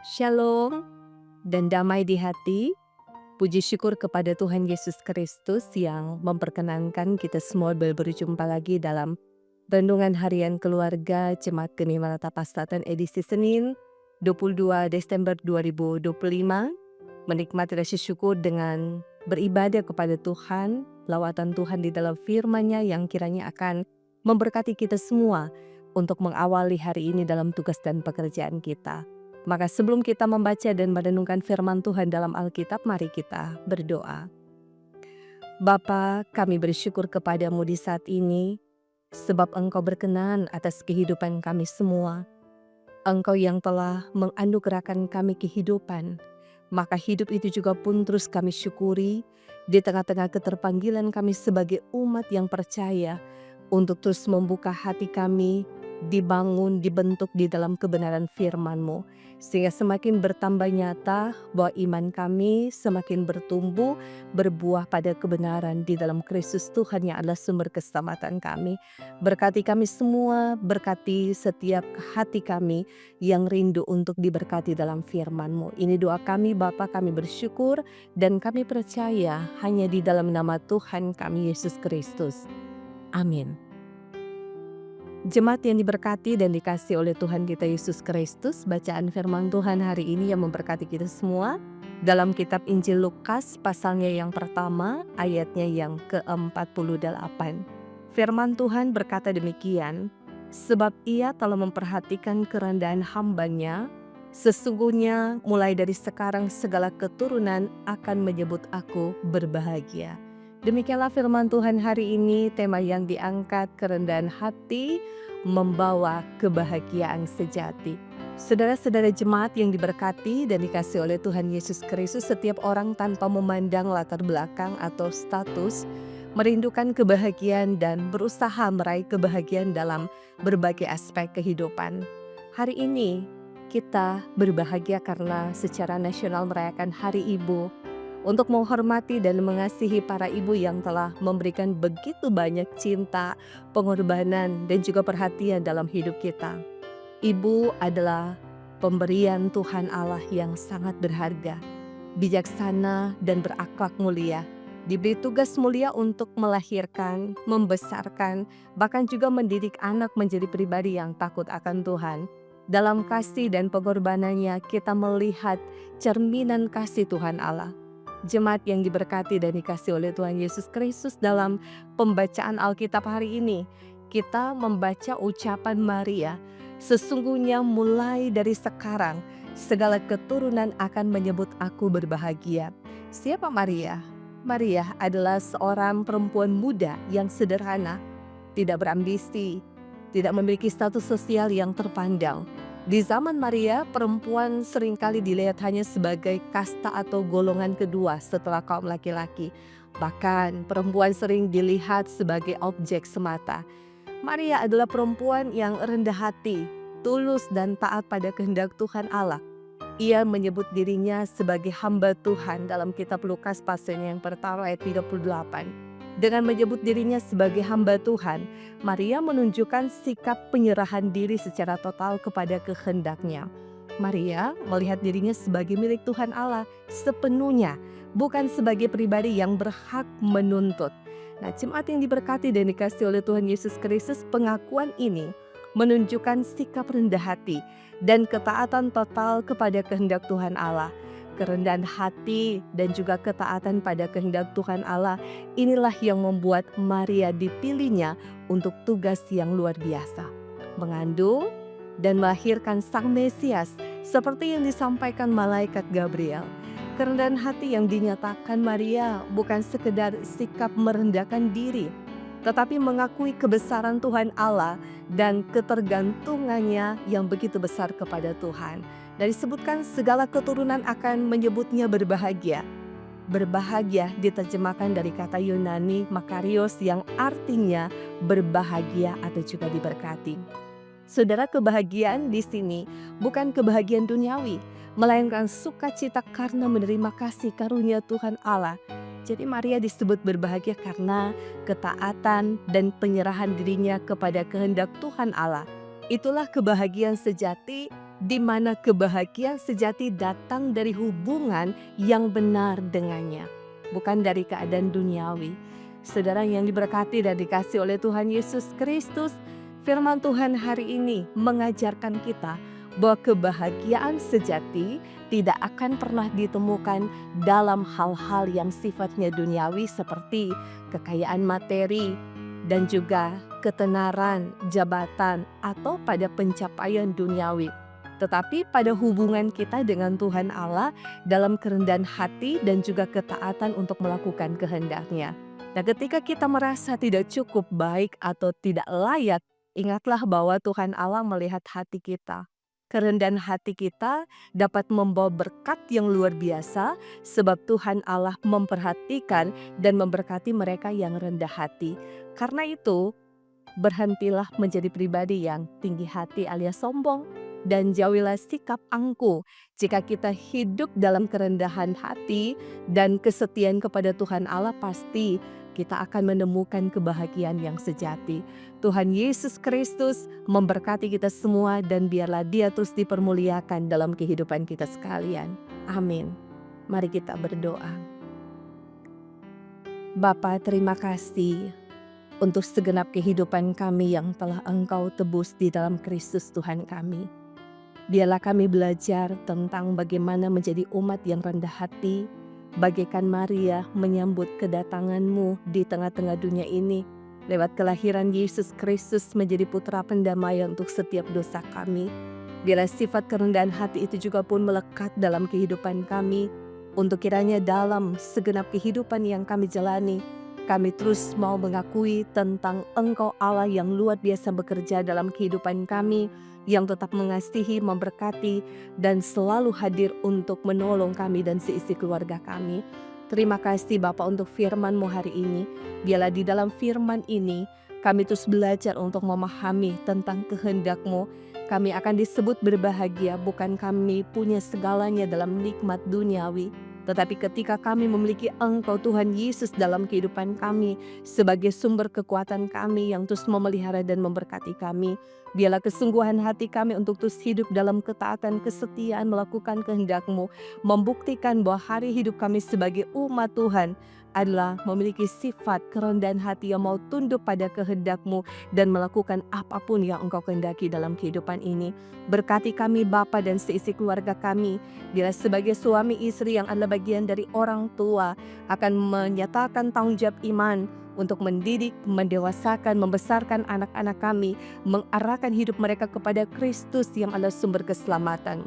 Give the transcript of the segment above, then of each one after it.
Shalom dan damai di hati. Puji syukur kepada Tuhan Yesus Kristus yang memperkenankan kita semua berjumpa lagi dalam Renungan Harian Keluarga Jemaat Geni Maranatha Pastaten edisi Senin 22 Desember 2025. Menikmati rasa syukur dengan beribadah kepada Tuhan, lawatan Tuhan di dalam firman-Nya yang kiranya akan memberkati kita semua untuk mengawali hari ini dalam tugas dan pekerjaan kita. Maka sebelum kita membaca dan merenungkan firman Tuhan dalam Alkitab, mari kita berdoa. Bapa, kami bersyukur kepadamu di saat ini, sebab Engkau berkenan atas kehidupan kami semua. Engkau yang telah menganugerahkan kami kehidupan, maka hidup itu juga pun terus kami syukuri di tengah-tengah keterpanggilan kami sebagai umat yang percaya untuk terus membuka hati kami, dibangun, dibentuk di dalam kebenaran firman-Mu, sehingga semakin bertambah nyata bahwa iman kami semakin bertumbuh, berbuah pada kebenaran di dalam Kristus Tuhan yang adalah sumber keselamatan kami. Berkati kami semua, berkati setiap hati kami yang rindu untuk diberkati dalam firman-Mu. Ini doa kami Bapa, kami bersyukur dan kami percaya hanya di dalam nama Tuhan kami Yesus Kristus. Amin. Jemaat yang diberkati dan dikasihi oleh Tuhan kita Yesus Kristus, bacaan firman Tuhan hari ini yang memberkati kita semua dalam kitab Injil Lukas pasalnya yang pertama ayatnya yang ke-48. Firman Tuhan berkata demikian, sebab ia telah memperhatikan kerendahan hambanya, sesungguhnya mulai dari sekarang segala keturunan akan menyebut aku berbahagia. Demikianlah firman Tuhan hari ini, tema yang diangkat kerendahan hati membawa kebahagiaan sejati. Saudara-saudara jemaat yang diberkati dan dikasihi oleh Tuhan Yesus Kristus, setiap orang tanpa memandang latar belakang atau status merindukan kebahagiaan dan berusaha meraih kebahagiaan dalam berbagai aspek kehidupan. Hari ini kita berbahagia karena secara nasional merayakan Hari Ibu, untuk menghormati dan mengasihi para ibu yang telah memberikan begitu banyak cinta, pengorbanan, dan juga perhatian dalam hidup kita. Ibu adalah pemberian Tuhan Allah yang sangat berharga, bijaksana dan berakhlak mulia. Diberi tugas mulia untuk melahirkan, membesarkan, bahkan juga mendidik anak menjadi pribadi yang takut akan Tuhan. Dalam kasih dan pengorbanannya kita melihat cerminan kasih Tuhan Allah. Jemaat yang diberkati dan dikasihi oleh Tuhan Yesus Kristus, dalam pembacaan Alkitab hari ini kita membaca ucapan Maria, sesungguhnya mulai dari sekarang segala keturunan akan menyebut aku berbahagia. Siapa Maria? Maria adalah seorang perempuan muda yang sederhana, tidak berambisi, tidak memiliki status sosial yang terpandang. Di zaman Maria, perempuan seringkali dilihat hanya sebagai kasta atau golongan kedua setelah kaum laki-laki. Bahkan perempuan sering dilihat sebagai objek semata. Maria adalah perempuan yang rendah hati, tulus dan taat pada kehendak Tuhan Allah. Ia menyebut dirinya sebagai hamba Tuhan dalam kitab Lukas pasalnya yang pertama ayat 38. Dengan menyebut dirinya sebagai hamba Tuhan, Maria menunjukkan sikap penyerahan diri secara total kepada kehendak-Nya. Maria melihat dirinya sebagai milik Tuhan Allah sepenuhnya, bukan sebagai pribadi yang berhak menuntut. Nah, jemaat yang diberkati dan dikasihi oleh Tuhan Yesus Kristus, pengakuan ini menunjukkan sikap rendah hati dan ketaatan total kepada kehendak Tuhan Allah. Kerendahan hati dan juga ketaatan pada kehendak Tuhan Allah, inilah yang membuat Maria dipilihnya untuk tugas yang luar biasa, mengandung dan melahirkan Sang Mesias seperti yang disampaikan malaikat Gabriel. Kerendahan hati yang dinyatakan Maria bukan sekedar sikap merendahkan diri, tetapi mengakui kebesaran Tuhan Allah dan ketergantungannya yang begitu besar kepada Tuhan. Dan disebutkan segala keturunan akan menyebutnya berbahagia. Berbahagia diterjemahkan dari kata Yunani makarios yang artinya berbahagia atau juga diberkati. Saudara, kebahagiaan di sini bukan kebahagiaan duniawi, melainkan sukacita karena menerima kasih karunia Tuhan Allah. Jadi Maria disebut berbahagia karena ketaatan dan penyerahan dirinya kepada kehendak Tuhan Allah. Itulah kebahagiaan sejati di mana kebahagiaan sejati datang dari hubungan yang benar dengannya, bukan dari keadaan duniawi. Saudara yang diberkati dan dikasihi oleh Tuhan Yesus Kristus, firman Tuhan hari ini mengajarkan kita bahwa kebahagiaan sejati tidak akan pernah ditemukan dalam hal-hal yang sifatnya duniawi seperti kekayaan materi dan juga ketenaran, jabatan, atau pada pencapaian duniawi. Tetapi pada hubungan kita dengan Tuhan Allah dalam kerendahan hati dan juga ketaatan untuk melakukan kehendak-Nya. Nah, ketika kita merasa tidak cukup baik atau tidak layak, ingatlah bahwa Tuhan Allah melihat hati kita. Kerendahan hati kita dapat membawa berkat yang luar biasa sebab Tuhan Allah memperhatikan dan memberkati mereka yang rendah hati. Karena itu, berhentilah menjadi pribadi yang tinggi hati alias sombong dan jauhilah sikap angkuh. Jika kita hidup dalam kerendahan hati dan kesetiaan kepada Tuhan Allah, pasti kita akan menemukan kebahagiaan yang sejati. Tuhan Yesus Kristus memberkati kita semua dan biarlah Dia terus dipermuliakan dalam kehidupan kita sekalian. Amin. Mari kita berdoa. Bapa, terima kasih untuk segenap kehidupan kami yang telah Engkau tebus di dalam Kristus Tuhan kami. Biarlah kami belajar tentang bagaimana menjadi umat yang rendah hati, bagaikan Maria menyambut kedatangan-Mu di tengah-tengah dunia ini, lewat kelahiran Yesus Kristus menjadi putra pendamaian untuk setiap dosa kami. Biarlah sifat kerendahan hati itu juga pun melekat dalam kehidupan kami, untuk kiranya dalam segenap kehidupan yang kami jalani, kami terus mau mengakui tentang Engkau Allah yang luar biasa bekerja dalam kehidupan kami, yang tetap mengasihi, memberkati, dan selalu hadir untuk menolong kami dan seisi keluarga kami. Terima kasih Bapa untuk firman-Mu hari ini. Biarlah di dalam firman ini kami terus belajar untuk memahami tentang kehendak-Mu. Kami akan disebut berbahagia, bukan kami punya segalanya dalam nikmat duniawi, tetapi ketika kami memiliki Engkau Tuhan Yesus dalam kehidupan kami sebagai sumber kekuatan kami yang terus memelihara dan memberkati kami. Biarlah kesungguhan hati kami untuk terus hidup dalam ketaatan, kesetiaan, melakukan kehendak-Mu, membuktikan bahwa hari hidup kami sebagai umat Tuhan adalah memiliki sifat kerendahan hati yang mau tunduk pada kehendak-Mu dan melakukan apapun yang Engkau kehendaki dalam kehidupan ini. Berkati kami Bapa dan seisi keluarga kami. Bila sebagai suami istri yang adalah bagian dari orang tua akan menyatakan tanggung jawab iman untuk mendidik, mendewasakan, membesarkan anak-anak kami, mengarahkan hidup mereka kepada Kristus yang adalah sumber keselamatan.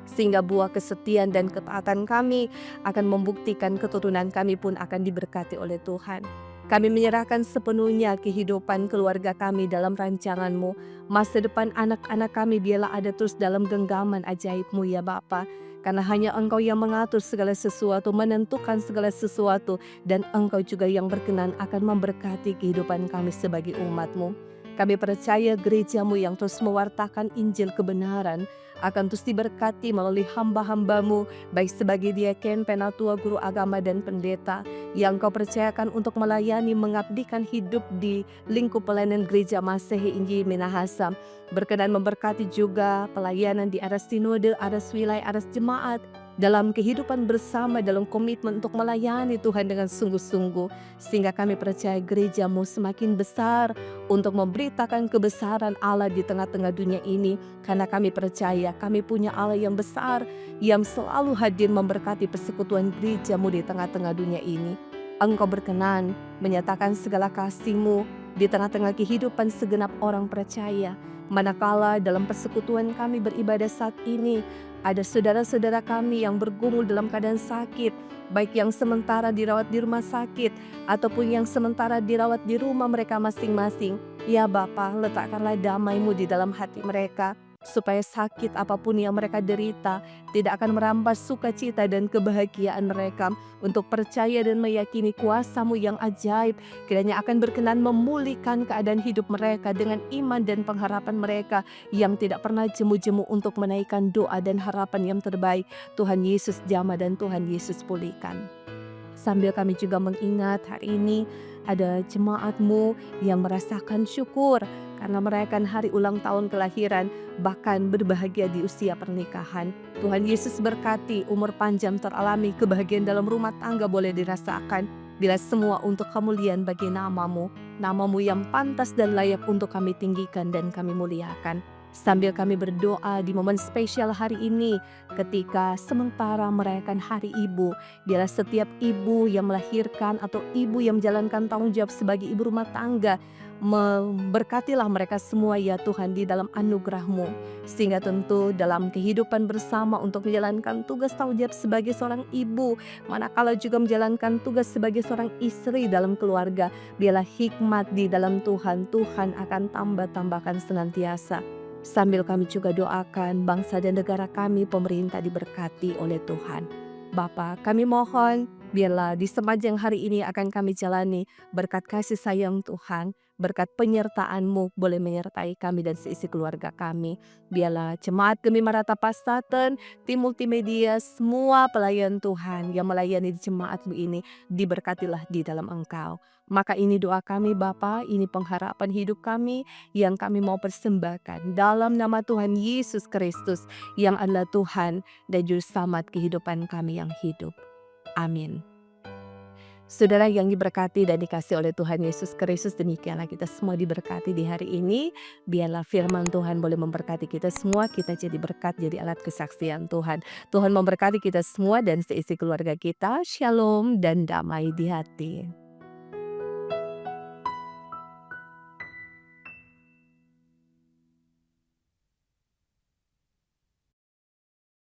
Sehingga buah kesetiaan dan ketaatan kami akan membuktikan keturunan kami pun akan diberkati oleh Tuhan. Kami menyerahkan sepenuhnya kehidupan keluarga kami dalam rancangan-Mu. Masa depan anak-anak kami biarlah ada terus dalam genggaman ajaib-Mu ya Bapa. Karena hanya Engkau yang mengatur segala sesuatu, menentukan segala sesuatu, dan Engkau juga yang berkenan akan memberkati kehidupan kami sebagai umat-Mu. Kami percaya gereja-Mu yang terus mewartakan Injil kebenaran akan terus diberkati melalui hamba-hamba-Mu, baik sebagai diaken, penatua, guru agama, dan pendeta yang Kau percayakan untuk melayani, mengabdikan hidup di lingkup pelayanan gereja Masehi Injil Minahasa. Berkenan memberkati juga pelayanan di aras sinode, aras wilayah, aras jemaat, dalam kehidupan bersama, dalam komitmen untuk melayani Tuhan dengan sungguh-sungguh. Sehingga kami percaya gereja-Mu semakin besar untuk memberitakan kebesaran Allah di tengah-tengah dunia ini. Karena kami percaya kami punya Allah yang besar, yang selalu hadir memberkati persekutuan gereja-Mu di tengah-tengah dunia ini. Engkau berkenan menyatakan segala kasih-Mu di tengah-tengah kehidupan segenap orang percaya. Manakala dalam persekutuan kami beribadah saat ini, ada saudara-saudara kami yang bergumul dalam keadaan sakit, baik yang sementara dirawat di rumah sakit ataupun yang sementara dirawat di rumah mereka masing-masing. Ya Bapa, letakkanlah damai-Mu di dalam hati mereka, supaya sakit apapun yang mereka derita tidak akan merampas sukacita dan kebahagiaan mereka untuk percaya dan meyakini kuasa-Mu yang ajaib. Kiranya akan berkenan memulihkan keadaan hidup mereka dengan iman dan pengharapan mereka yang tidak pernah jemu-jemu untuk menaikkan doa dan harapan yang terbaik. Tuhan Yesus jamah dan Tuhan Yesus pulihkan. Sambil kami juga mengingat hari ini ada jemaat-Mu yang merasakan syukur karena merayakan hari ulang tahun kelahiran, bahkan berbahagia di usia pernikahan. Tuhan Yesus berkati, umur panjang teralami, kebahagiaan dalam rumah tangga boleh dirasakan. Bila semua untuk kemuliaan bagi nama-Mu, nama-Mu yang pantas dan layak untuk kami tinggikan dan kami muliakan. Sambil kami berdoa di momen spesial hari ini, ketika sementara merayakan Hari Ibu, biarlah setiap ibu yang melahirkan atau ibu yang menjalankan tanggung jawab sebagai ibu rumah tangga, memberkatilah mereka semua ya Tuhan di dalam anugerah-Mu. Sehingga tentu dalam kehidupan bersama untuk menjalankan tugas tanggung jawab sebagai seorang ibu, manakala juga menjalankan tugas sebagai seorang istri dalam keluarga, biarlah hikmat di dalam Tuhan, Tuhan akan tambah-tambahkan senantiasa. Sambil kami juga doakan bangsa dan negara kami, pemerintah diberkati oleh Tuhan. Bapa, kami mohon biarlah di sepanjang hari ini akan kami jalani berkat kasih sayang Tuhan, berkat penyertaan-Mu boleh menyertai kami dan seisi keluarga kami. Biarlah jemaat Gemi Maranatha Pastaten, tim multimedia, semua pelayan Tuhan yang melayani jemaat-Mu ini diberkatilah di dalam Engkau. Maka ini doa kami Bapa, ini pengharapan hidup kami yang kami mau persembahkan dalam nama Tuhan Yesus Kristus yang adalah Tuhan dan Juru Selamat kehidupan kami yang hidup. Amin. Saudara yang diberkati dan dikasih oleh Tuhan Yesus Kristus, demikianlah kita semua diberkati di hari ini. Biarlah firman Tuhan boleh memberkati kita semua, kita jadi berkat, jadi alat kesaksian Tuhan. Tuhan memberkati kita semua dan seisi keluarga kita. Shalom dan damai di hati.